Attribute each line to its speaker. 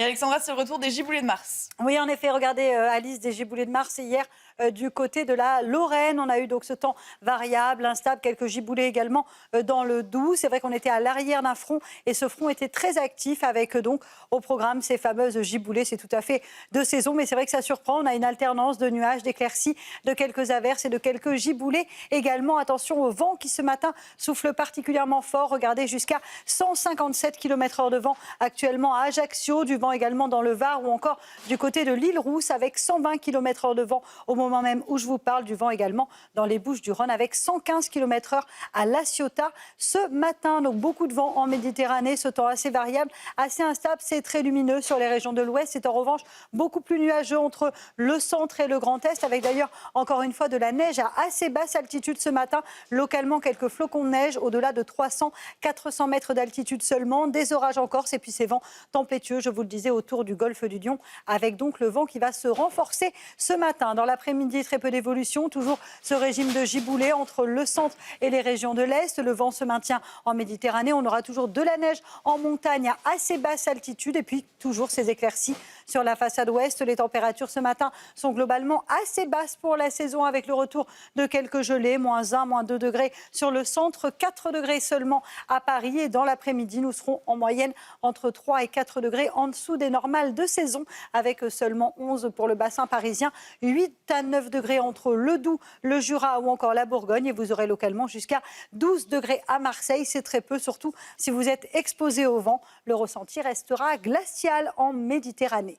Speaker 1: Et Alexandra, c'est le retour des giboulées de Mars.
Speaker 2: Oui, en effet, regardez Alice, des giboulées de Mars hier du côté de la Lorraine. On a eu donc ce temps variable, instable, quelques giboulées également dans le Doubs. C'est vrai qu'on était à l'arrière d'un front et ce front était très actif avec donc au programme ces fameuses giboulées. C'est tout à fait de saison, mais c'est vrai que ça surprend. On a une alternance de nuages, d'éclaircies, de quelques averses et de quelques giboulées également. Attention au vent qui ce matin souffle particulièrement fort. Regardez, jusqu'à 157 km/h de vent actuellement à Ajaccio, du vent également dans le Var ou encore du côté de l'île Rousse avec 120 km/h de vent au moment même où je vous parle, du vent également dans les Bouches-du-Rhône avec 115 km/h à La Ciotat ce matin. Donc beaucoup de vent en Méditerranée, ce temps assez variable, assez instable, c'est très lumineux sur les régions de l'Ouest. C'est en revanche beaucoup plus nuageux entre le centre et le Grand Est avec d'ailleurs encore une fois de la neige à assez basse altitude ce matin. Localement quelques flocons de neige au-delà de 300-400 mètres d'altitude seulement. Des orages en Corse et puis ces vents tempétueux, je vous le disais, autour du golfe du Lion avec donc le vent qui va se renforcer ce matin. Dans l'après-midi, très peu d'évolution, toujours ce régime de giboulée entre le centre et les régions de l'Est. Le vent se maintient en Méditerranée. On aura toujours de la neige en montagne à assez basse altitude et puis toujours ces éclaircies sur la façade ouest. Les températures ce matin sont globalement assez basses pour la saison avec le retour de quelques gelées, -1, -2 degrés sur le centre, 4 degrés seulement à Paris. Et dans l'après-midi, nous serons en moyenne entre 3 et 4 degrés en dessous des normales de saison avec seulement 11 pour le bassin parisien, 8 à 9 degrés entre le Doubs, le Jura ou encore la Bourgogne. Et vous aurez localement jusqu'à 12 degrés à Marseille. C'est très peu, surtout si vous êtes exposé au vent. Le ressenti restera glacial en Méditerranée.